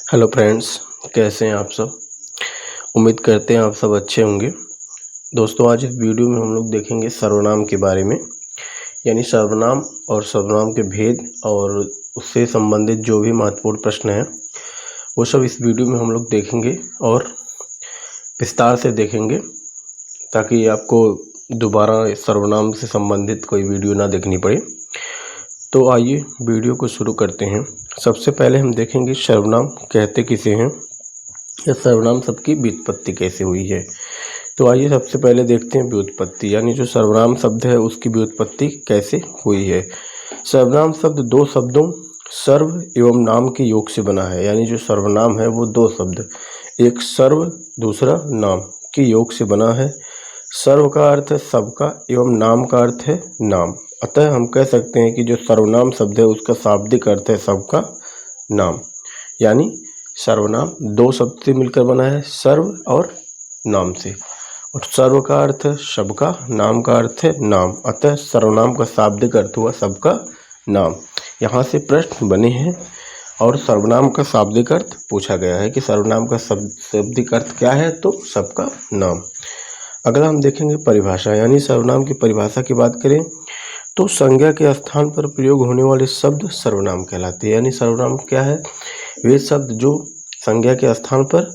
Hello friends, कैसे हैं आप सब। उम्मीद करते हैं आप सब अच्छे होंगे। दोस्तों, आज इस वीडियो में हम लोग देखेंगे सर्वनाम के बारे में, यानी सर्वनाम और सर्वनाम के भेद और उससे संबंधित जो भी महत्वपूर्ण प्रश्न हैं वो सब इस वीडियो में हम लोग देखेंगे और विस्तार से देखेंगे, ताकि आपको दोबारा सर्वनाम से संबंधित कोई वीडियो ना देखनी पड़े। तो आइए वीडियो को शुरू करते हैं। सबसे पहले हम देखेंगे सर्वनाम कहते किसे हैं या सर्वनाम शब्द की व्युत्पत्ति कैसे हुई है। तो आइए सबसे पहले देखते हैं व्युत्पत्ति, यानी जो सर्वनाम शब्द है उसकी व्युत्पत्ति कैसे हुई है। सर्वनाम शब्द दो शब्दों सर्व एवं नाम के योग से बना है, यानी जो सर्वनाम है वो दो शब्द, एक सर्व दूसरा नाम के योग से बना है। सर्व का अर्थ है सबका एवं नाम का अर्थ है नाम। अतः हम कह सकते हैं कि जो सर्वनाम शब्द है उसका शाब्दिक अर्थ है सबका नाम, यानी सर्वनाम दो शब्द से मिलकर बना है, सर्व और नाम से। और सर्व का अर्थ है सबका, नाम का अर्थ है नाम, अतः सर्वनाम का शाब्दिक अर्थ हुआ सबका नाम। यहाँ से प्रश्न बने हैं और सर्वनाम का शाब्दिक अर्थ पूछा गया है कि सर्वनाम का शाब्दिक अर्थ क्या है, तो सबका नाम। अगला हम देखेंगे परिभाषा, यानी सर्वनाम की परिभाषा की बात करें तो संज्ञा के स्थान पर प्रयोग होने वाले शब्द सर्वनाम कहलाते हैं। यानी सर्वनाम क्या है, वे शब्द जो संज्ञा के स्थान पर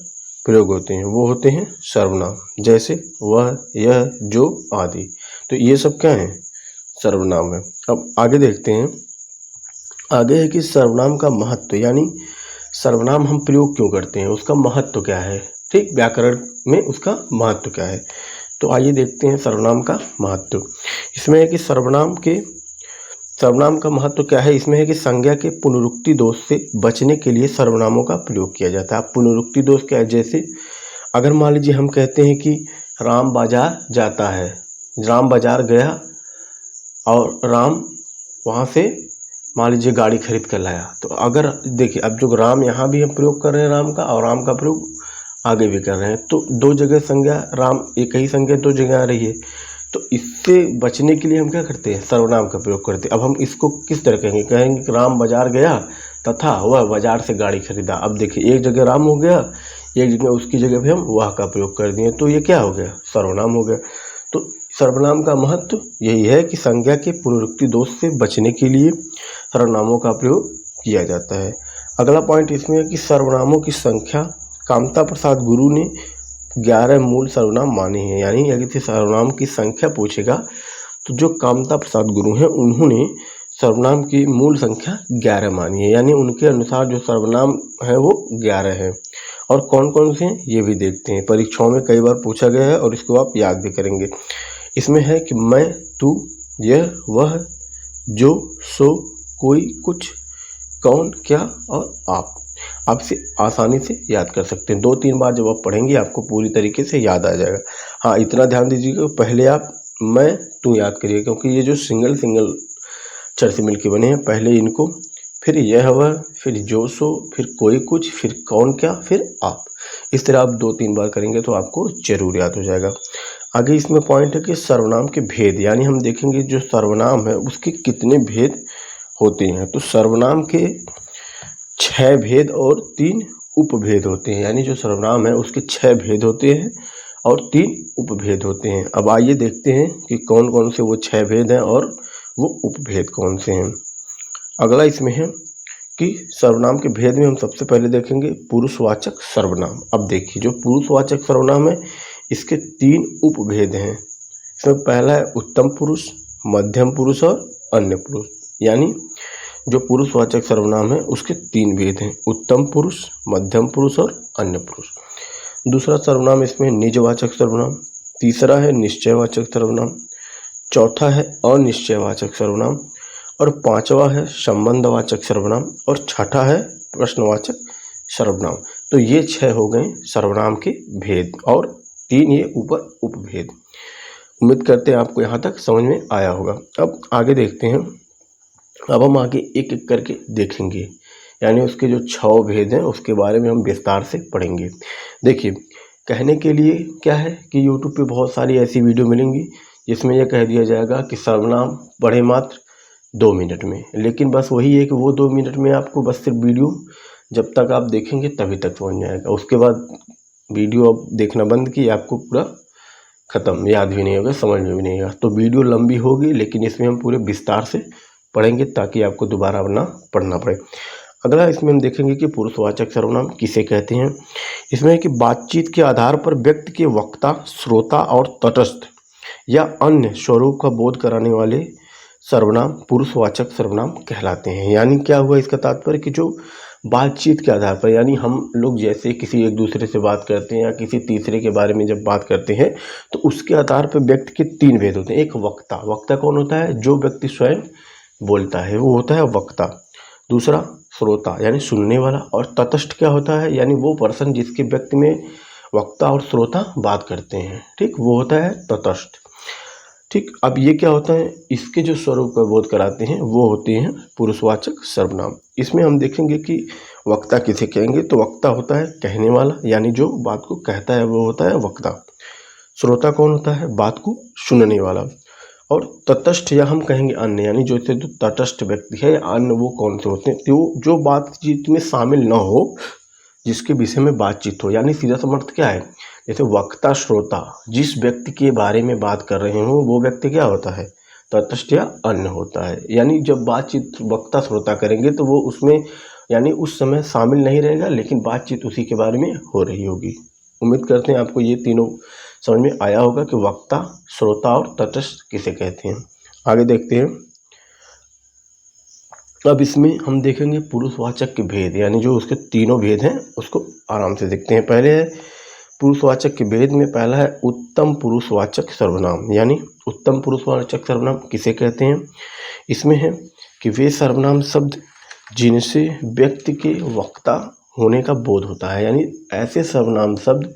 प्रयोग होते हैं वो होते हैं सर्वनाम, जैसे वह, यह, जो आदि। तो ये सब क्या है, सर्वनाम है। अब आगे देखते हैं, आगे है कि सर्वनाम का महत्व, यानी सर्वनाम हम प्रयोग क्यों करते हैं, उसका महत्व क्या है। ठीक, व्याकरण में उसका महत्व क्या है। तो आइए देखते हैं सर्वनाम का महत्व। इसमें है कि सर्वनाम का महत्व क्या है। इसमें है कि संज्ञा के पुनरुक्ति दोष से बचने के लिए सर्वनामों का प्रयोग किया जाता है। अब पुनरुक्ति दोष क्या है, जैसे अगर मान लीजिए हम कहते हैं कि राम बाजार जाता है, राम बाजार गया और राम वहाँ से मान लीजिए गाड़ी खरीद कर लाया। तो अगर देखिए, अब जो राम यहाँ भी हम प्रयोग कर रहे हैं राम का, और राम का प्रयोग आगे भी कर रहे हैं, तो दो जगह संज्ञा राम, एक ही संज्ञा दो जगह आ रही है। तो इससे बचने के लिए हम क्या करते हैं, सर्वनाम का प्रयोग करते हैं। अब हम इसको किस तरह कहेंगे, कि राम बाजार गया तथा वह बाजार से गाड़ी खरीदा। अब देखिए, एक जगह राम हो गया, एक जगह उसकी जगह पे हम वह का प्रयोग कर दिए, तो ये क्या हो गया, सर्वनाम हो गया। तो सर्वनाम का महत्व यही है कि संज्ञा के पुनरुक्ति दोष से बचने के लिए सर्वनामों का प्रयोग किया जाता है। अगला पॉइंट इसमें है कि सर्वनामों की संख्या कामता प्रसाद गुरु ने 11 मूल सर्वनाम माने हैं। यानी यदि सर्वनाम की संख्या पूछेगा तो जो कामता प्रसाद गुरु हैं उन्होंने सर्वनाम की मूल संख्या 11 मानी है, यानी उनके अनुसार जो सर्वनाम है वो 11 है। और कौन कौन से हैं ये भी देखते हैं, परीक्षाओं में कई बार पूछा गया है और इसको आप याद भी करेंगे। इसमें है कि मैं, तू, यह, वह, जो, सो, कोई, कुछ, कौन, क्या और आप आपसे आसानी से याद कर सकते हैं। 2-3 बार जब आप पढ़ेंगे आपको पूरी तरीके से याद आ जाएगा। हाँ, इतना ध्यान दीजिएगा, पहले आप मैं, तू याद करिए, क्योंकि ये जो सिंगल अक्षर से मिलके बने हैं, पहले इनको, फिर यह वह, फिर जो सो, फिर कोई कुछ, फिर कौन क्या, फिर आप। इस तरह आप 2-3 बार करेंगे तो आपको जरूर याद हो जाएगा। आगे इसमें पॉइंट है कि सर्वनाम के भेद, यानी हम देखेंगे जो सर्वनाम है उसके कितने भेद होते हैं। तो सर्वनाम के 6 भेद और 3 उपभेद होते हैं, यानी जो सर्वनाम है उसके 6 भेद होते हैं और 3 उपभेद होते हैं। अब आइए देखते हैं कि कौन कौन से वो 6 भेद हैं और वो उपभेद कौन से हैं। अगला इसमें है कि सर्वनाम के भेद में हम सबसे पहले देखेंगे पुरुषवाचक सर्वनाम। अब देखिए, जो पुरुषवाचक सर्वनाम है इसके 3 उपभेद हैं। इसमें पहला है उत्तम पुरुष, मध्यम पुरुष और अन्य पुरुष। यानी जो पुरुषवाचक सर्वनाम है उसके 3 भेद हैं, उत्तम पुरुष, मध्यम पुरुष और अन्य पुरुष। दूसरा सर्वनाम इसमें निजवाचक सर्वनाम, तीसरा है निश्चयवाचक सर्वनाम, चौथा है अनिश्चयवाचक सर्वनाम और 5वां है संबंधवाचक सर्वनाम और छठा है प्रश्नवाचक सर्वनाम। तो ये 6 हो गए सर्वनाम के भेद और 3 ये ऊपर उपभेद। उम्मीद करते हैं आपको यहाँ तक समझ में आया होगा। अब आगे देखते हैं, अब हम आगे एक एक करके देखेंगे, यानी उसके जो 6 भेद हैं उसके बारे में हम विस्तार से पढ़ेंगे। देखिए, कहने के लिए क्या है कि YouTube पे बहुत सारी ऐसी वीडियो मिलेंगी जिसमें यह कह दिया जाएगा कि सर्वनाम पढ़े मात्र 2 मिनट में, लेकिन बस वही है कि वो 2 मिनट में आपको बस सिर्फ वीडियो जब तक आप देखेंगे तभी तक समझ में आएगा। उसके बाद वीडियो अब देखना बंद की, आपको पूरा ख़त्म, याद भी नहीं होगा, समझ में भी नहीं आएगा। तो वीडियो लंबी होगी, लेकिन इसमें हम पूरे विस्तार से पढ़ेंगे ताकि आपको दोबारा ना पढ़ना पड़े। अगला इसमें हम देखेंगे कि पुरुषवाचक सर्वनाम किसे कहते हैं। इसमें है कि बातचीत के आधार पर व्यक्ति के वक्ता, श्रोता और तटस्थ या अन्य स्वरूप का बोध कराने वाले सर्वनाम पुरुषवाचक सर्वनाम कहलाते हैं। यानी क्या हुआ, इसका तात्पर्य कि जो बातचीत के आधार पर, यानी हम लोग जैसे किसी एक दूसरे से बात करते हैं या किसी तीसरे के बारे में जब बात करते हैं तो उसके आधार पर व्यक्ति के 3 भेद होते हैं। एक वक्ता, वक्ता कौन होता है, जो व्यक्ति स्वयं बोलता है वो होता है वक्ता। दूसरा श्रोता यानी सुनने वाला, और तटस्थ क्या होता है, यानी वो पर्सन जिसके व्यक्ति में वक्ता और श्रोता बात करते हैं, ठीक, वो होता है तटस्थ। ठीक, अब ये क्या होता है, इसके जो स्वरूप का बोध कराते हैं वो होते हैं पुरुषवाचक सर्वनाम। इसमें हम देखेंगे कि वक्ता किसे कहेंगे, तो वक्ता होता है कहने वाला, यानी जो बात को कहता है वो होता है वक्ता। श्रोता कौन होता है, बात को सुनने वाला। और तटस्थ या हम कहेंगे अन्य, यानी जो तटस्थ व्यक्ति है, अन्य वो कौन से होते हैं, तो जो बातचीत में शामिल न हो, जिसके विषय में बातचीत हो। यानी सीधा सा अर्थ क्या है, जैसे वक्ता श्रोता जिस व्यक्ति के बारे में बात कर रहे हो वो व्यक्ति क्या होता है, तटस्थ या अन्य होता है। यानी जब बातचीत वक्ता श्रोता करेंगे तो वो उसमें यानी उस समय शामिल नहीं रहेगा, लेकिन बातचीत उसी के बारे में हो रही होगी। उम्मीद करते हैं आपको ये तीनों समझ में आया होगा कि वक्ता, श्रोता और तटस्थ किसे कहते हैं। आगे देखते हैं। अब इसमें हम देखेंगे पुरुषवाचक के भेद, यानी जो उसके तीनों भेद हैं उसको आराम से देखते हैं। पहले है पुरुषवाचक के भेद में पहला है उत्तम पुरुषवाचक सर्वनाम। यानी उत्तम पुरुषवाचक सर्वनाम किसे कहते हैं। इसमें है कि वे सर्वनाम शब्द जिनसे व्यक्ति के वक्ता होने का बोध होता है। यानी ऐसे सर्वनाम शब्द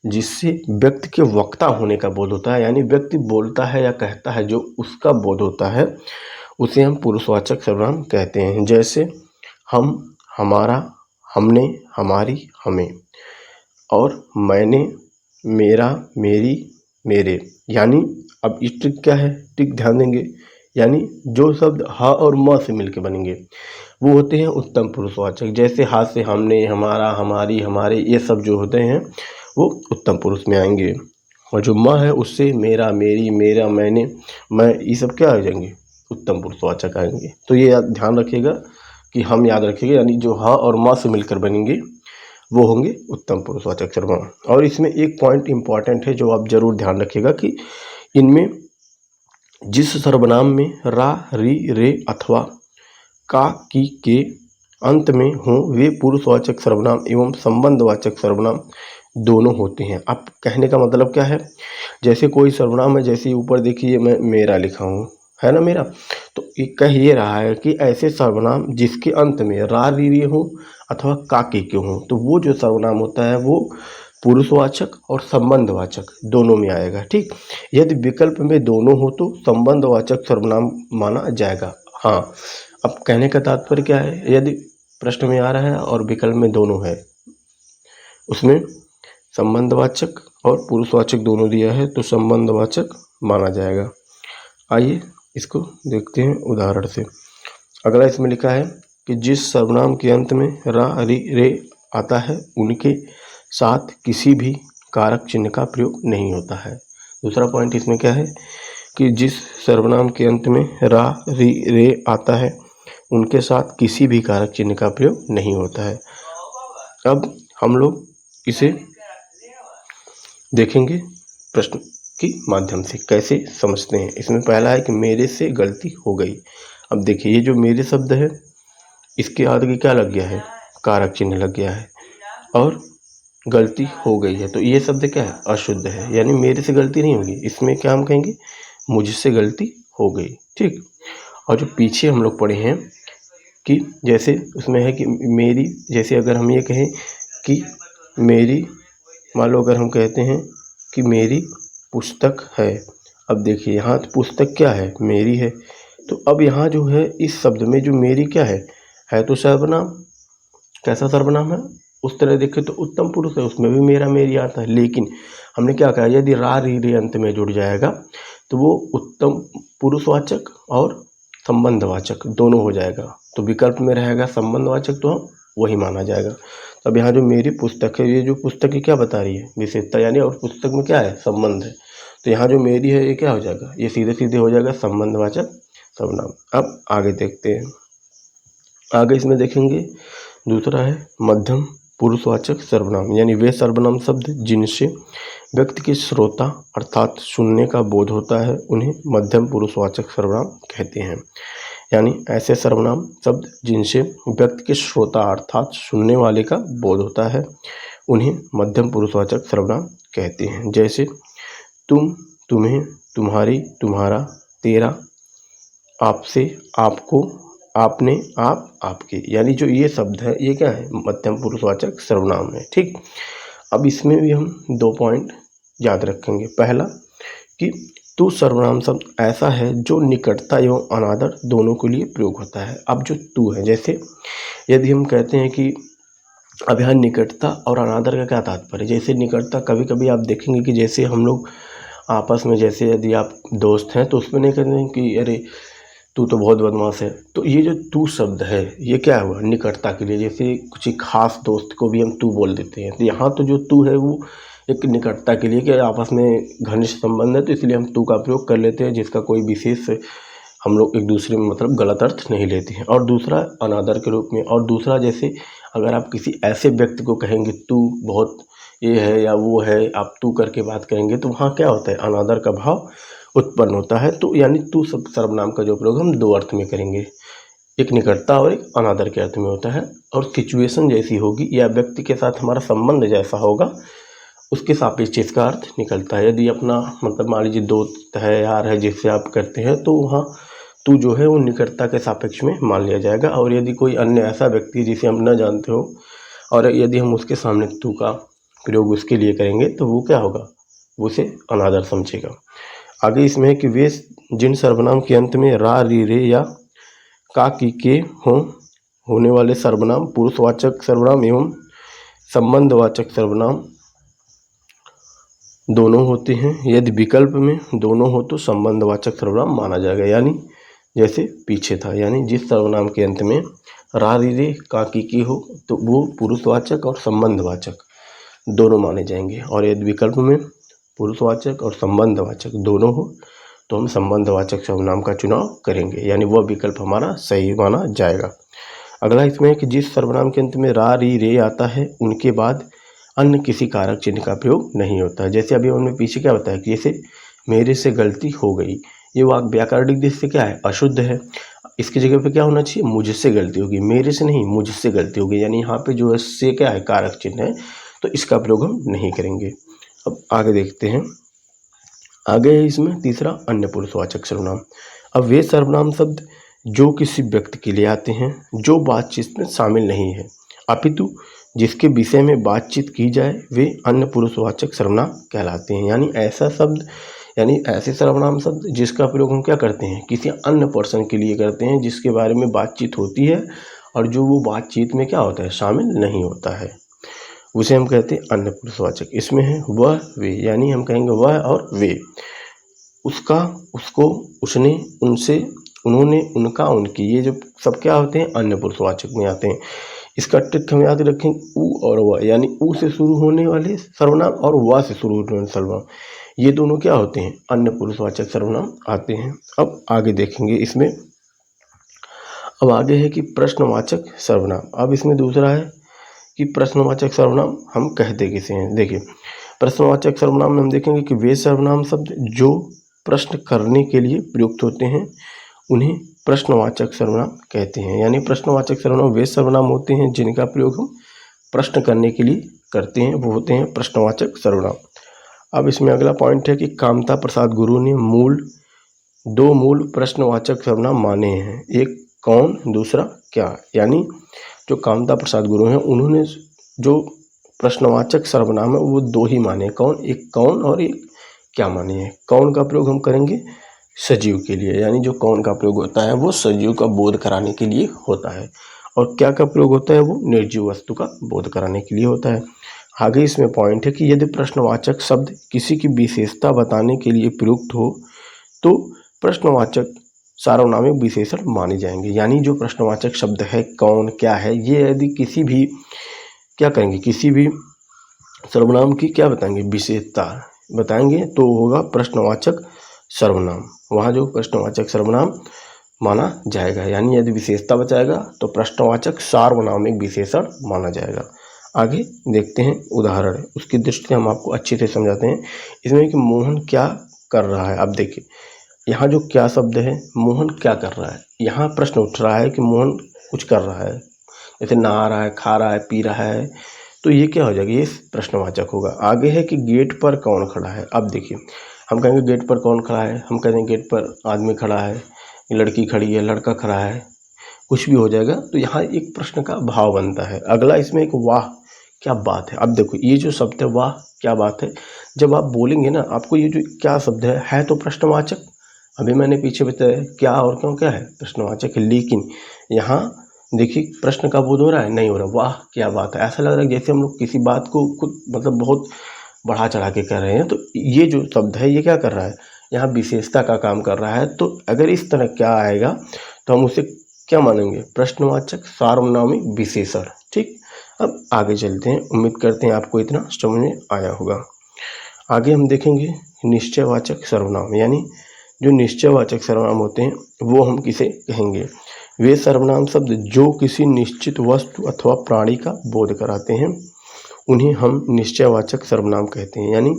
जिससे व्यक्ति के वक्ता होने का बोध होता है, यानी व्यक्ति बोलता है या कहता है जो उसका बोध होता है, उसे हम पुरुषवाचक सर्वनाम कहते हैं। जैसे हम, हमारा, हमने, हमारी, हमें, और मैंने, मेरा, मेरी, मेरे। यानी अब इस ट्रिक क्या है, ट्रिक ध्यान देंगे, यानी जो शब्द हा और म से मिलके बनेंगे वो होते हैं उत्तम पुरुषवाचक। जैसे हा से हमने, हमारा, हमारी, हमारे, ये सब जो होते हैं वो उत्तम पुरुष में आएंगे। और जो म है उससे मेरा, मेरी, मेरा, मैंने, मैं, ये सब क्या आ जाएंगे, उत्तम पुरुषवाचक आएंगे। तो ये ध्यान रखिएगा कि हम याद रखिएगा, यानी जो हा और म से मिलकर बनेंगे वो होंगे उत्तम पुरुषवाचक सर्वनाम। और इसमें एक पॉइंट इंपॉर्टेंट है जो आप जरूर ध्यान रखिएगा कि इनमें जिस सर्वनाम में रा, री, रे अथवा का, की, के अंत में हों वे पुरुषवाचक सर्वनाम एवं संबंधवाचक सर्वनाम दोनों होते हैं। अब कहने का मतलब क्या है, जैसे कोई सर्वनाम है, जैसे ऊपर देखिए मैं मेरा लिखा हूँ, है ना मेरा, तो ये कह ये रहा है कि ऐसे सर्वनाम जिसके अंत में रा, री, रे हो अथवा का, के हो, तो वो जो सर्वनाम होता है वो पुरुषवाचक और संबंधवाचक दोनों में आएगा। ठीक, यदि विकल्प में दोनों हो तो संबंधवाचक सर्वनाम माना जाएगा। हाँ, अब कहने का तात्पर्य क्या है, यदि प्रश्न में आ रहा है और विकल्प में दोनों है, उसमें संबंधवाचक और पुरुषवाचक दोनों दिया है तो संबंधवाचक माना जाएगा। आइए इसको देखते हैं उदाहरण से। अगला इसमें लिखा है कि जिस सर्वनाम के अंत में रा, री, रे आता है उनके साथ किसी भी कारक चिन्ह का प्रयोग नहीं होता है। दूसरा पॉइंट इसमें क्या है कि जिस सर्वनाम के अंत में रा, री, रे आता है उनके साथ किसी भी कारक चिन्ह का प्रयोग नहीं होता है। अब हम लोग इसे देखेंगे प्रश्न के माध्यम से कैसे समझते हैं। इसमें पहला है कि मेरे से गलती हो गई। अब देखिए ये जो मेरे शब्द है इसके आगे क्या लग गया है, कारक चिन्ह लग गया है, और गलती हो गई है तो ये शब्द क्या है, अशुद्ध है, यानी मेरे से गलती नहीं होगी। इसमें क्या हम कहेंगे, मुझसे गलती हो गई। ठीक, और जो पीछे हम लोग पढ़े हैं कि जैसे उसमें है कि मेरी, जैसे अगर हम ये कहें कि मेरी, मान लो अगर हम कहते हैं कि मेरी पुस्तक है। अब देखिए यहाँ तो पुस्तक क्या है, मेरी है, तो अब यहाँ जो है इस शब्द में जो मेरी क्या है तो सर्वनाम। कैसा सर्वनाम है, उस तरह देखें तो उत्तम पुरुष है, उसमें भी मेरा, मेरी आता है। लेकिन हमने क्या कहा, यदि रा, री, रे अंत में जुड़ जाएगा तो वो उत्तम पुरुषवाचक और संबंधवाचक दोनों हो जाएगा। तो विकल्प में रहेगा संबंधवाचक तो हम वही माना जाएगा। तो अब यहाँ जो मेरी पुस्तक है, ये जो पुस्तक है क्या बता रही है, विशेषता, यानी और पुस्तक में क्या है, संबंध है। तो यहाँ जो मेरी है ये क्या हो जाएगा, ये सीधे सीधे हो जाएगा संबंधवाचक सर्वनाम। अब आगे देखते हैं, आगे इसमें देखेंगे दूसरा है मध्यम पुरुषवाचक सर्वनाम, यानी वे सर्वनाम शब्द जिनसे व्यक्ति के श्रोता अर्थात सुनने का बोध होता है उन्हें मध्यम पुरुषवाचक सर्वनाम कहते हैं। यानी ऐसे सर्वनाम शब्द जिनसे व्यक्ति के श्रोता अर्थात सुनने वाले का बोध होता है उन्हें मध्यम पुरुषवाचक सर्वनाम कहते हैं। जैसे तुम, तुम्हें, तुम्हारी, तुम्हारा, तेरा, आपसे, आपको, आपने, आप, आपके, यानी जो ये शब्द है ये क्या है, मध्यम पुरुषवाचक सर्वनाम है। ठीक, अब इसमें भी हम 2 पॉइंट याद रखेंगे। पहला कि तू सर्वनाम शब्द ऐसा है जो निकटता एवं अनादर दोनों के लिए प्रयोग होता है। अब जो तू है, जैसे यदि हम कहते हैं कि अब यहाँ निकटता और अनादर का क्या तात्पर्य, जैसे निकटता कभी कभी आप देखेंगे कि जैसे हम लोग आपस में, जैसे यदि आप दोस्त हैं तो उसमें नहीं कहते हैं कि अरे तू तो बहुत बदमाश है। तो ये जो तू शब्द है ये क्या हुआ, निकटता के लिए, जैसे कुछ खास दोस्त को भी हम तू बोल देते हैं। तो यहाँ तो जो तू है वो एक निकटता के लिए कि आपस में घनिष्ठ संबंध है, तो इसलिए हम तू का प्रयोग कर लेते हैं, जिसका कोई विशेष हम लोग एक दूसरे में मतलब गलत अर्थ नहीं लेते हैं। और दूसरा अनादर के रूप में, और दूसरा जैसे अगर आप किसी ऐसे व्यक्ति को कहेंगे तू बहुत ये है या वो है, आप तू करके बात करेंगे तो वहाँ क्या होता है, अनादर का भाव उत्पन्न होता है। तो यानी तू सर्वनाम का जो प्रयोग हम 2 अर्थ में करेंगे, एक निकटता और एक अनादर के अर्थ में होता है। और सिचुएशन जैसी होगी या व्यक्ति के साथ हमारा संबंध जैसा होगा उसके सापेक्ष इसका अर्थ निकलता है। यदि अपना मतलब मान लीजिए दोस्त है, यार है, जिससे आप करते हैं तो वहाँ तू जो है वो निकटता के सापेक्ष में मान लिया जाएगा। और यदि कोई अन्य ऐसा व्यक्ति जिसे हम न जानते हो और यदि हम उसके सामने तू का प्रयोग उसके लिए करेंगे तो वो क्या होगा, वो उसे अनादर समझेगा। आगे इसमें है कि वे जिन सर्वनाम के अंत में रा, री, रे या का, की, के होने वाले सर्वनाम पुरुषवाचक सर्वनाम एवं संबंधवाचक सर्वनाम दोनों होते हैं। यदि विकल्प में दोनों हो तो संबंधवाचक सर्वनाम माना जाएगा। यानी जैसे पीछे था, यानी जिस सर्वनाम के अंत में रा, री, रे, का, की हो तो वो पुरुषवाचक और संबंधवाचक दोनों माने जाएंगे। और यदि विकल्प में पुरुषवाचक और संबंधवाचक दोनों हो तो हम संबंधवाचक सर्वनाम का चुनाव करेंगे, यानी वह विकल्प हमारा सही माना जाएगा। अगला इसमें है कि जिस सर्वनाम के अंत में रा, री, रे आता है उनके बाद अन्य किसी कारक चिन्ह का प्रयोग नहीं होता है। जैसे अभी हमने पीछे क्या बताया कि जैसे मेरे से गलती हो गई, ये वाक्य व्याकरणिक दृष्टि से क्या है, अशुद्ध है। इसकी जगह पे क्या होना चाहिए, मुझसे गलती होगी, मेरे से नहीं मुझसे गलती होगी। यानी यहाँ पे जो से क्या है, कारक चिन्ह है, तो इसका प्रयोग हम नहीं करेंगे। अब आगे देखते हैं, आगे है इसमें तीसरा अन्य पुरुषवाचक सर्वनाम। अब वे सर्वनाम शब्द जो किसी व्यक्ति के लिए आते हैं जो बातचीत में शामिल नहीं है अपितु जिसके विषय में बातचीत की जाए वे अन्य पुरुषवाचक सर्वनाम कहलाते हैं। यानी ऐसा शब्द, यानी ऐसे सर्वनाम शब्द जिसका प्रयोग हम क्या करते हैं, किसी अन्य पर्सन के लिए करते हैं जिसके बारे में बातचीत होती है और जो वो बातचीत में क्या होता है, शामिल नहीं होता है, उसे हम कहते हैं अन्य पुरुषवाचक। इसमें है वह, वे, यानी हम कहेंगे वह और वे, उसका, उसको, उसने, उनसे, उन्होंने, उनका, उनकी, ये जो सब क्या होते हैं, अन्य पुरुषवाचक में आते हैं। इसका ट्रिक हम याद रखें, उ और व, यानी उ से शुरू होने वाले सर्वनाम और व से शुरू होने वाले सर्वनाम, ये दोनों क्या होते हैं, अन्य पुरुषवाचक सर्वनाम आते हैं। अब आगे देखेंगे इसमें, अब आगे है कि प्रश्नवाचक सर्वनाम। अब इसमें दूसरा है कि प्रश्नवाचक सर्वनाम हम कहते किसे हैं। देखिए प्रश्नवाचक सर्वनाम में हम देखेंगे कि वे सर्वनाम शब्द जो प्रश्न करने के लिए प्रयुक्त होते हैं उन्हें प्रश्नवाचक सर्वनाम कहते हैं। यानी प्रश्नवाचक सर्वनाम वे सर्वनाम होते हैं जिनका प्रयोग हम प्रश्न करने के लिए करते हैं, वो होते हैं प्रश्नवाचक सर्वनाम। अब इसमें अगला पॉइंट है कि कामता प्रसाद गुरु ने दो मूल प्रश्नवाचक सर्वनाम माने हैं, एक कौन, दूसरा क्या। यानी जो कामता प्रसाद गुरु हैं उन्होंने जो प्रश्नवाचक सर्वनाम है वो 2 ही माने, कौन, एक कौन और एक क्या माने हैं। कौन का प्रयोग हम करेंगे सजीव के लिए, यानी जो कौन का प्रयोग होता है वो सजीव का बोध कराने के लिए होता है, और क्या का प्रयोग होता है वो निर्जीव वस्तु का बोध कराने के लिए होता है। आगे इसमें पॉइंट है कि यदि प्रश्नवाचक शब्द किसी की विशेषता बताने के लिए प्रयुक्त हो तो प्रश्नवाचक सार्वनामिक विशेषण माने जाएंगे। यानी जो प्रश्नवाचक शब्द है कौन क्या है, ये यदि किसी भी क्या करेंगे, किसी भी सर्वनाम की क्या बताएंगे, विशेषता बताएंगे, तो होगा प्रश्नवाचक सर्वनाम। वहाँ जो प्रश्नवाचक सर्वनाम माना जाएगा। यानी यदि विशेषता बचाएगा तो प्रश्नवाचक सार्वनामिक विशेषण माना जाएगा। आगे देखते हैं उदाहरण, उसकी दृष्टि हम आपको अच्छे से समझाते हैं। इसमें कि मोहन क्या कर रहा है। अब देखिए यहाँ जो क्या शब्द है, मोहन क्या कर रहा है, यहाँ प्रश्न उठ रहा है कि मोहन कुछ कर रहा है, जैसे नहा रहा है, खा रहा है, पी रहा है, तो ये क्या हो जाएगा, ये प्रश्नवाचक होगा। आगे है कि गेट पर कौन खड़ा है। अब देखिए हम कहेंगे गेट पर कौन खड़ा है, हम कहेंगे गेट पर आदमी खड़ा है, लड़की खड़ी है, लड़का खड़ा है, कुछ भी हो जाएगा। तो यहाँ एक प्रश्न का भाव बनता है। अगला इसमें एक वाह क्या बात है। अब देखो ये जो शब्द है वाह क्या बात है, जब आप बोलेंगे ना, आपको ये जो क्या शब्द है तो प्रश्नवाचक। अभी मैंने पीछे बताया क्या और क्यों क्या है, प्रश्नवाचक है। लेकिन यहाँ देखिए प्रश्न का बोध हो रहा है, नहीं हो रहा। वाह क्या बात है, ऐसा लग रहा है जैसे हम लोग किसी बात को खुद मतलब बहुत बढ़ा चढ़ा के कर रहे हैं। तो ये जो शब्द है ये क्या कर रहा है, यहाँ विशेषता का काम कर रहा है। तो अगर इस तरह क्या आएगा तो हम उसे क्या मानेंगे, प्रश्नवाचक सार्वनामिक विशेषण। ठीक, अब आगे चलते हैं। उम्मीद करते हैं आपको इतना समझ में आया होगा। आगे हम देखेंगे निश्चयवाचक सर्वनाम। यानी जो निश्चयवाचक सर्वनाम होते हैं वो हम किसे कहेंगे, वे सर्वनाम शब्द जो किसी निश्चित वस्तु अथवा प्राणी का बोध कराते हैं, उन्हें हम निश्चयवाचक सर्वनाम कहते हैं। यानी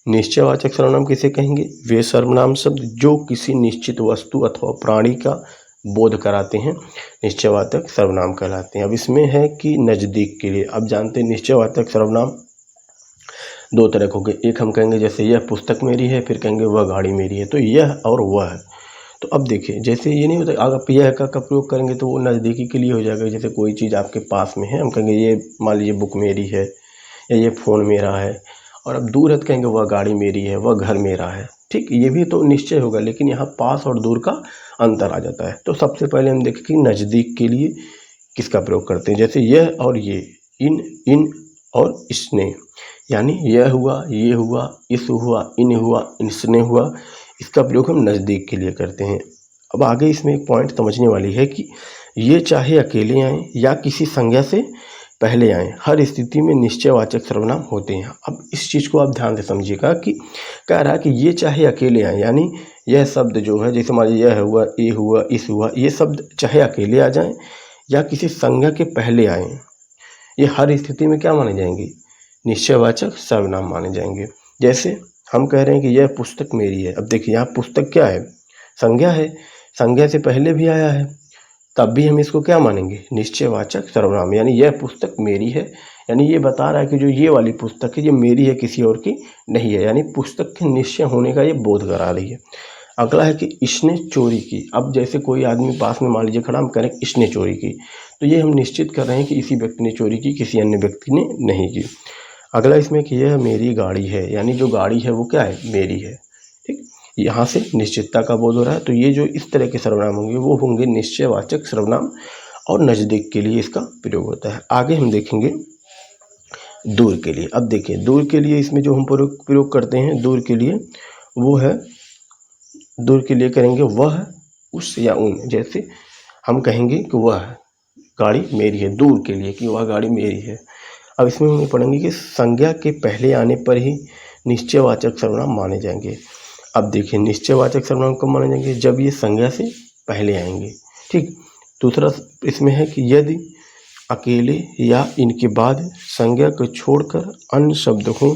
निश्चयवाचक सर्वनाम किसे कहेंगे, वे सर्वनाम शब्द जो किसी निश्चित वस्तु अथवा प्राणी का बोध कराते हैं, निश्चयवाचक सर्वनाम कहलाते हैं। अब इसमें है कि नज़दीक के लिए, अब जानते हैं निश्चयवाचक सर्वनाम दो तरह के होंगे। एक हम कहेंगे जैसे यह पुस्तक मेरी है, फिर कहेंगे वह गाड़ी मेरी है, तो यह और वह है। तो अब देखिए जैसे ये नहीं होता, अगर आप यह का प्रयोग करेंगे तो वो नज़दीकी के लिए हो जाएगा। जैसे कोई चीज़ आपके पास में है, हम कहेंगे ये मान लीजिए बुक मेरी है या ये फ़ोन मेरा है, और अब दूर है तो कहेंगे वह गाड़ी मेरी है, वह घर मेरा है। ठीक, ये भी तो निश्चय होगा, लेकिन यहाँ पास और दूर का अंतर आ जाता है। तो सबसे पहले हम देखें कि नज़दीक के लिए किसका प्रयोग करते हैं। जैसे यह और ये, इन और इसने, यानी यह हुआ, ये हुआ, इस हुआ, इन हुआ, इसने हुआ, इसका प्रयोग हम नज़दीक के लिए करते हैं। अब आगे इसमें एक पॉइंट समझने वाली है कि ये चाहे अकेले आएँ या किसी संज्ञा से पहले आएँ, हर स्थिति में निश्चयवाचक सर्वनाम होते हैं। अब इस चीज़ को आप ध्यान से समझिएगा कि कह रहा है कि ये चाहे अकेले आएँ, यानी यह शब्द जो है, जैसे मान लीजिए यह हुआ, ये हुआ, इस हुआ, ये शब्द चाहे अकेले आ जाएँ या किसी संज्ञा के पहले आएँ, ये हर स्थिति में क्या माने जाएंगे, निश्चयवाचक सर्वनाम माने जाएंगे। जैसे हम कह रहे हैं कि यह पुस्तक मेरी है। अब देखिए यहाँ पुस्तक क्या है, संज्ञा है, संज्ञा से पहले भी आया है, तब भी हम इसको क्या मानेंगे, निश्चयवाचक सर्वनाम। यानी यह पुस्तक मेरी है, यानी ये बता रहा है कि जो ये वाली पुस्तक है ये मेरी है, किसी और की नहीं है। यानी पुस्तक के निश्चय होने का ये बोध करा रही है। अगला है कि इसने चोरी की। अब जैसे कोई आदमी पास में मान लीजिए खड़ा, हम कह रहे हैं इसने चोरी की, तो ये हम निश्चित कर रहे हैं कि इसी व्यक्ति ने चोरी की, किसी अन्य व्यक्ति ने नहीं की। अगला इसमें कि यह मेरी गाड़ी है, यानी जो गाड़ी है वो क्या है, मेरी है। ठीक, यहाँ से निश्चितता का बोध हो रहा है। तो ये जो इस तरह के सर्वनाम होंगे वो होंगे निश्चयवाचक सर्वनाम, और नज़दीक के लिए इसका प्रयोग होता है। आगे हम देखेंगे दूर के लिए। अब देखिए दूर के लिए इसमें जो हम प्रयोग करते हैं दूर के लिए, वो है, दूर के लिए करेंगे वह, उस या उन। जैसे हम कहेंगे कि वह गाड़ी मेरी है, दूर के लिए कि वह गाड़ी मेरी है। अब इसमें हम पढ़ेंगे कि संज्ञा के पहले आने पर ही निश्चयवाचक सर्वनाम माने जाएंगे। अब देखिए निश्चयवाचक सर्वनाम कब माने जाएंगे, जब ये संज्ञा से पहले आएंगे। ठीक, दूसरा इसमें है कि यदि अकेले या इनके बाद संज्ञा को छोड़कर अन्य शब्द हो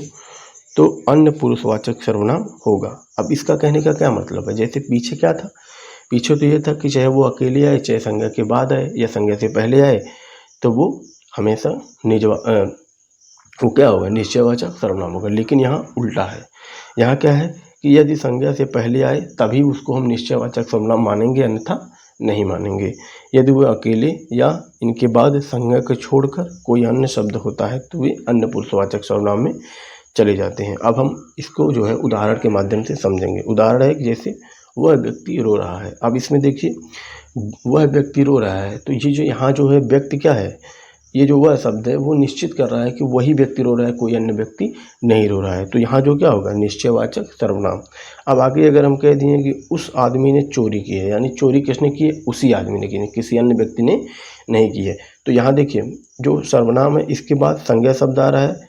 तो अन्य पुरुषवाचक सर्वनाम होगा। अब इसका कहने का क्या मतलब है, जैसे पीछे क्या था, पीछे तो ये था कि चाहे वो अकेले आए, चाहे संज्ञा के बाद आए या संज्ञा से पहले आए, तो वो हमेशा वो क्या होगा, निश्चयवाचक सर्वनाम होगा। लेकिन यहाँ उल्टा है, यहाँ क्या है कि यदि संज्ञा से पहले आए तभी उसको हम निश्चयवाचक सर्वनाम मानेंगे, अन्यथा नहीं मानेंगे। यदि वो अकेले या इनके बाद संज्ञा को छोड़कर कोई अन्य शब्द होता है तो वे अन्य पुरुषवाचक सर्वनाम में चले जाते हैं। अब हम इसको जो है उदाहरण के माध्यम से समझेंगे। उदाहरण है कि जैसे वह व्यक्ति रो रहा है। अब इसमें देखिए वह व्यक्ति रो रहा है, तो ये जो यहाँ जो है व्यक्ति क्या है, ये जो वह शब्द है वो निश्चित कर रहा है कि वही व्यक्ति रो रहा है, कोई अन्य व्यक्ति नहीं रो रहा है। तो यहाँ जो क्या होगा, निश्चयवाचक सर्वनाम। अब आगे अगर हम कह दिए कि उस आदमी ने चोरी की है, यानी चोरी किसने की है, उसी आदमी ने की है, किसी अन्य व्यक्ति ने नहीं की है। तो यहाँ देखिए जो सर्वनाम है इसके बाद संज्ञा शब्द आ रहा है,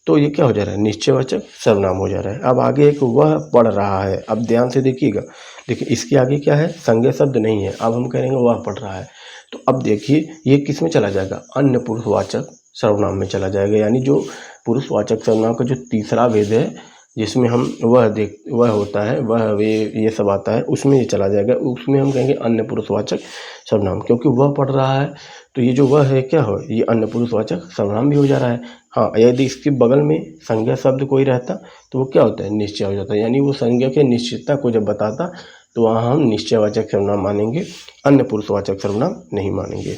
तो ये क्या हो जा रहा है, निश्चयवाचक सर्वनाम हो जा रहा है। अब आगे एक वह पढ़ रहा है, अब ध्यान से देखिएगा, देखिए इसके आगे क्या है, संज्ञा शब्द नहीं है, अब हम कहेंगे वह पढ़ रहा है। तो अब देखिए ये किस में चला जाएगा, अन्य पुरुषवाचक सर्वनाम में चला जाएगा, यानी जो पुरुषवाचक सर्वनाम का जो तीसरा भेद है जिसमें हम वह होता है, वह वे ये सब आता है, उसमें ये चला जाएगा, उसमें हम कहेंगे अन्य पुरुषवाचक सर्वनाम, क्योंकि वह पढ़ रहा है तो ये जो वह है क्या हो, ये अन्य पुरुषवाचक सर्वनाम भी हो जा रहा है। हाँ, यदि इसके बगल में संज्ञा शब्द कोई रहता तो वो क्या होता है, निश्चय हो जाता है, यानी वो संज्ञा के निश्चितता को जब बताता तो वहाँ हम निश्चयवाचक सर्वनाम मानेंगे, अन्य पुरुषवाचक सर्वनाम नहीं मानेंगे।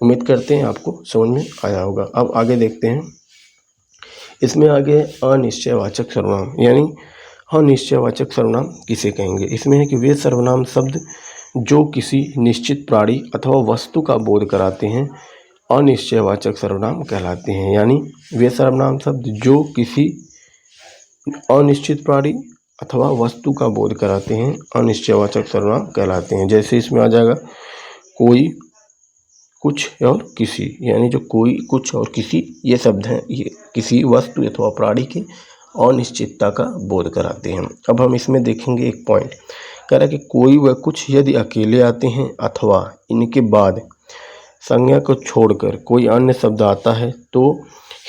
उम्मीद करते हैं आपको समझ में आया होगा। अब आगे देखते हैं, इसमें आगे अनिश्चयवाचक सर्वनाम, यानी अनिश्चयवाचक सर्वनाम किसे कहेंगे। इसमें है कि वे सर्वनाम शब्द जो किसी निश्चित प्राणी अथवा वस्तु का बोध कराते हैं अनिश्चयवाचक सर्वनाम कहलाते हैं। यानी वे सर्वनाम शब्द जो किसी अनिश्चित प्राणी अथवा वस्तु का बोध कराते हैं अनिश्चयवाचक सर्वनाम कहलाते हैं। जैसे इसमें आ जाएगा कोई, कुछ और किसी, यानी जो कोई, कुछ और किसी ये शब्द हैं, ये किसी वस्तु अथवा प्राणी की अनिश्चितता का बोध कराते हैं। अब हम इसमें देखेंगे एक पॉइंट, कह रहा है कि कोई व कुछ यदि अकेले आते हैं अथवा इनके बाद संज्ञा को छोड़कर कोई अन्य शब्द आता है तो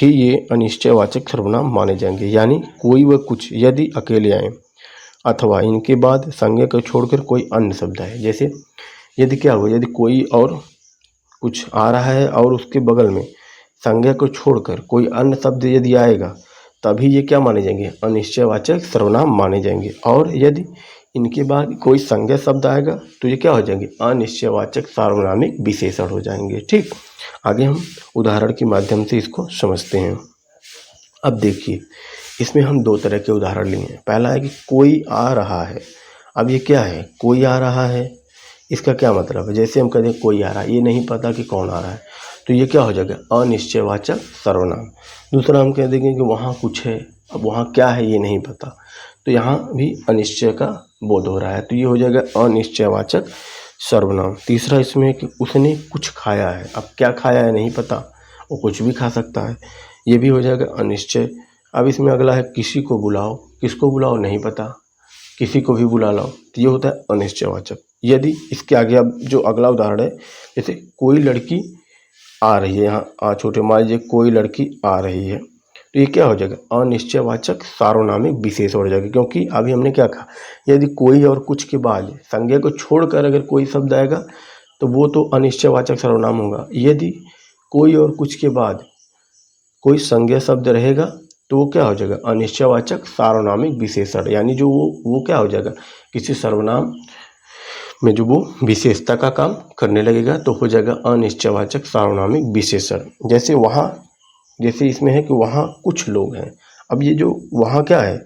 ही ये अनिश्चयवाचक सर्वनाम माने जाएंगे। यानी कोई व कुछ यदि अकेले आए अथवा इनके बाद संज्ञा को छोड़कर कोई अन्य शब्द है, जैसे यदि क्या हुआ, यदि कोई और कुछ आ रहा है और उसके बगल में संज्ञा को छोड़कर कोई अन्य शब्द यदि आएगा तभी ये क्या माने जाएंगे, अनिश्चयवाचक सर्वनाम माने जाएंगे। और यदि इनके बाद कोई संज्ञा शब्द आएगा तो ये क्या हो जाएंगे, अनिश्चयवाचक सार्वनामिक विशेषण हो जाएंगे। ठीक, आगे हम उदाहरण के माध्यम से इसको समझते हैं। अब देखिए इसमें हम दो तरह के उदाहरण लिए हैं। पहला है कि कोई आ रहा है। अब ये क्या है, कोई आ रहा है, इसका क्या मतलब है, जैसे हम कहते हैं कोई आ रहा है, ये नहीं पता कि कौन आ रहा है, तो ये क्या हो जाएगा, अनिश्चयवाचक सर्वनाम। दूसरा हम कह देंगे कि वहाँ कुछ है, अब वहाँ क्या है ये नहीं पता, तो यहाँ भी अनिश्चय का बोध हो रहा है, तो ये हो जाएगा अनिश्चयवाचक सर्वनाम। तीसरा इसमें कि उसने कुछ खाया है, अब क्या खाया है नहीं पता, वो कुछ भी खा सकता है, ये भी हो जाएगा अनिश्चय। अब इसमें अगला है किसी को बुलाओ, किसको बुलाओ नहीं पता, किसी को भी बुला लाओ, तो ये होता है अनिश्चयवाचक। यदि इसके आगे अब जो अगला उदाहरण है, जैसे कोई लड़की आ रही है, यहाँ छोटे मान लीजिए कोई लड़की आ रही है, तो ये क्या हो जाएगा, अनिश्चयवाचक सार्वनामिक विशेष हो जाएगा, क्योंकि अभी हमने क्या कहा, यदि कोई और कुछ के बाद संज्ञा को छोड़कर अगर कोई शब्द आएगा तो वो तो अनिश्चयवाचक सर्वनाम होगा। यदि कोई और कुछ के बाद कोई संज्ञा शब्द रहेगा तो वो क्या हो जाएगा, अनिश्चयवाचक सार्वनामिक विशेषण, यानी जो वो क्या हो जाएगा, किसी सर्वनाम में जो वो विशेषता का काम करने लगेगा तो हो जाएगा अनिश्चयवाचक सार्वनामिक विशेषण। जैसे वहाँ, जैसे इसमें है कि वहाँ कुछ लोग हैं, अब ये जो वहाँ क्या है,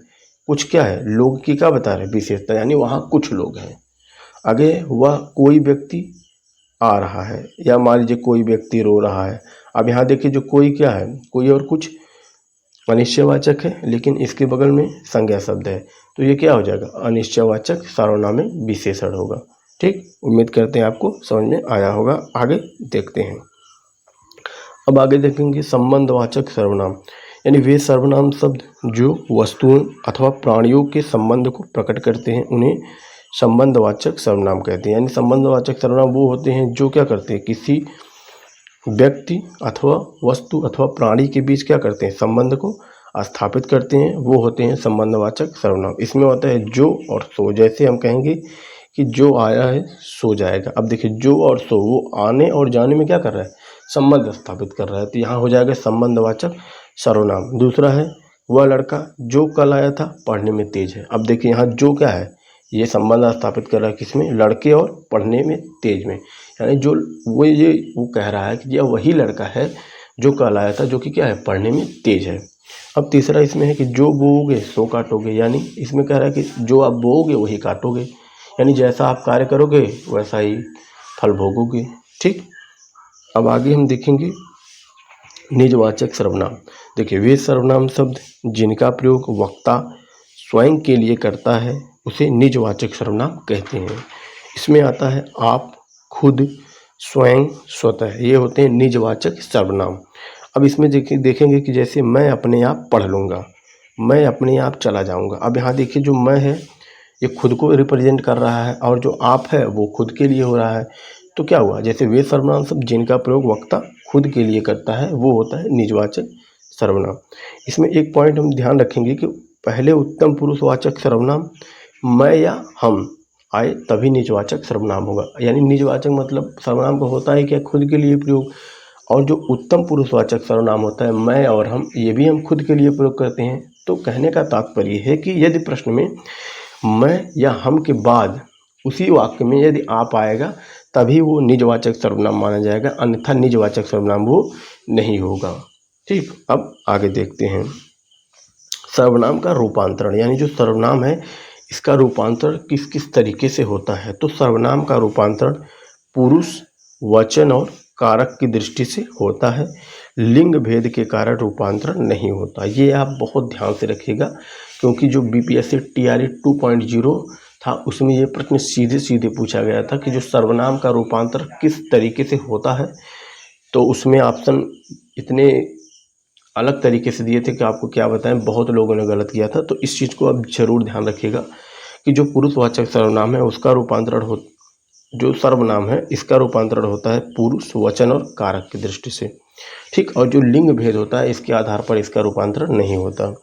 कुछ क्या है, लोग की क्या बता रहे हैं, विशेषता, यानी वहाँ कुछ लोग हैं। आगे वह कोई व्यक्ति आ रहा है, या मान लीजिए कोई व्यक्ति रो रहा है। अब यहाँ देखिए जो कोई क्या है, कोई और कुछ अनिश्चयवाचक है, लेकिन इसके बगल में संज्ञा शब्द है, तो ये क्या हो जाएगा, अनिश्चयवाचक सार्वनामिक विशेषण होगा। ठीक, उम्मीद करते हैं आपको समझ में आया होगा। आगे देखते हैं, अब आगे देखेंगे संबंधवाचक सर्वनाम, यानी वे सर्वनाम शब्द जो वस्तुओं अथवा प्राणियों के संबंध को प्रकट करते हैं उन्हें संबंधवाचक सर्वनाम कहते हैं। यानी संबंधवाचक सर्वनाम वो होते हैं जो क्या करते हैं, किसी व्यक्ति अथवा वस्तु अथवा प्राणी के बीच क्या करते हैं, संबंध को स्थापित करते हैं, वो होते हैं संबंधवाचक सर्वनाम। इसमें होता है जो और सो, जैसे हम कहेंगे कि जो आया है सो जाएगा। अब देखिए जो और सो, वो आने और जाने में क्या कर रहा है, संबंध स्थापित कर रहा है, तो यहाँ हो जाएगा संबंधवाचक सर्वनाम। दूसरा है वह लड़का जो कल आया था पढ़ने में तेज है। अब देखिए यहाँ जो क्या है, ये संबंध स्थापित कर रहा है किसमें, लड़के और पढ़ने में तेज में, यानी जो वो कह रहा है कि यह वही लड़का है जो कल आया था, जो कि क्या है, पढ़ने में तेज है। अब तीसरा इसमें है कि जो बोओगे सो काटोगे, यानी इसमें कह रहा है कि जो आप बोओगे वही काटोगे, यानी जैसा आप कार्य करोगे वैसा ही फल भोगोगे। ठीक, अब आगे हम देखेंगे निजवाचक सर्वनाम, देखिए वे सर्वनाम शब्द जिनका प्रयोग वक्ता स्वयं के लिए करता है उसे निजवाचक सर्वनाम कहते हैं। इसमें आता है आप, खुद, स्वयं, स्वतः, ये होते हैं निजवाचक सर्वनाम। अब इसमें देखेंगे कि जैसे मैं अपने आप पढ़ लूँगा, मैं अपने आप चला जाऊँगा। अब यहाँ देखिए जो मैं है ये खुद को रिप्रेजेंट कर रहा है और जो आप है वो खुद के लिए हो रहा है। तो क्या हुआ, जैसे वे सर्वनाम शब्द जिनका प्रयोग वक्ता खुद के लिए करता है वो होता है निजवाचक सर्वनाम। इसमें एक पॉइंट हम ध्यान रखेंगे कि पहले उत्तम पुरुषवाचक सर्वनाम मैं या हम आए तभी निजवाचक सर्वनाम होगा। यानी निजवाचक मतलब सर्वनाम को होता है क्या, खुद के लिए प्रयोग, और जो उत्तम पुरुषवाचक सर्वनाम होता है मैं और हम, ये भी हम खुद के लिए प्रयोग करते हैं। तो कहने का तात्पर्य है कि यदि प्रश्न में मैं या हम के बाद उसी वाक्य में यदि आप आएगा तभी वो निजवाचक सर्वनाम माना जाएगा, अन्यथा निजवाचक सर्वनाम वो नहीं होगा। ठीक, अब आगे देखते हैं सर्वनाम का रूपांतरण, यानी जो सर्वनाम है इसका रूपांतरण किस किस तरीके से होता है। तो सर्वनाम का रूपांतरण पुरुष, वचन और कारक की दृष्टि से होता है, लिंग भेद के कारण रूपांतरण नहीं होता। ये आप बहुत ध्यान से रखिएगा क्योंकि जो बीपीएससी टीआरई 2.0 था उसमें ये प्रश्न सीधे सीधे पूछा गया था कि जो सर्वनाम का रूपांतर किस तरीके से होता है, तो उसमें ऑप्शन इतने अलग तरीके से दिए थे कि आपको क्या बताएं, बहुत लोगों ने गलत किया था। तो इस चीज़ को आप जरूर ध्यान रखिएगा कि जो पुरुषवाचक सर्वनाम है उसका रूपांतरण जो सर्वनाम है इसका रूपांतरण होता है पुरुष, वचन और कारक की दृष्टि से। ठीक, और जो लिंग भेद होता है इसके आधार पर इसका रूपांतरण नहीं होता।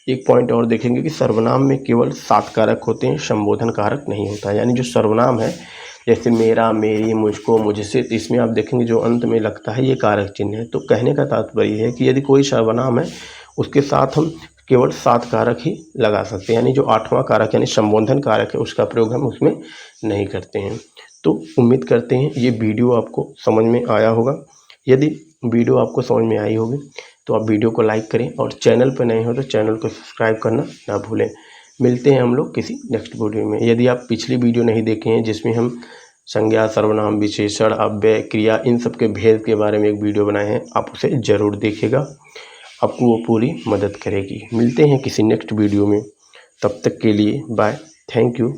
एक पॉइंट और देखेंगे कि सर्वनाम में केवल 7 कारक होते हैं, संबोधन कारक नहीं होता। यानी जो सर्वनाम है जैसे मेरा, मेरी, मुझको, मुझसे, तो इसमें आप देखेंगे जो अंत में लगता है ये कारक चिन्ह है। तो कहने का तात्पर्य है कि यदि कोई सर्वनाम है उसके साथ हम केवल 7 कारक ही लगा सकते हैं, यानी जो 8वां कारक यानी संबोधन कारक है उसका प्रयोग हम उसमें नहीं करते हैं। तो उम्मीद करते हैं ये वीडियो आपको समझ में आया होगा। यदि वीडियो आपको समझ में आई होगी तो आप वीडियो को लाइक करें और चैनल पर नए हो तो चैनल को सब्सक्राइब करना ना भूलें। मिलते हैं हम लोग किसी नेक्स्ट वीडियो में। यदि आप पिछली वीडियो नहीं देखे हैं जिसमें हम संज्ञा, सर्वनाम, विशेषण, अव्यय, क्रिया इन सब के भेद के बारे में एक वीडियो बनाए हैं, आप उसे ज़रूर देखिएगा, आपको वो पूरी मदद करेगी। मिलते हैं किसी नेक्स्ट वीडियो में, तब तक के लिए बाय, थैंक यू।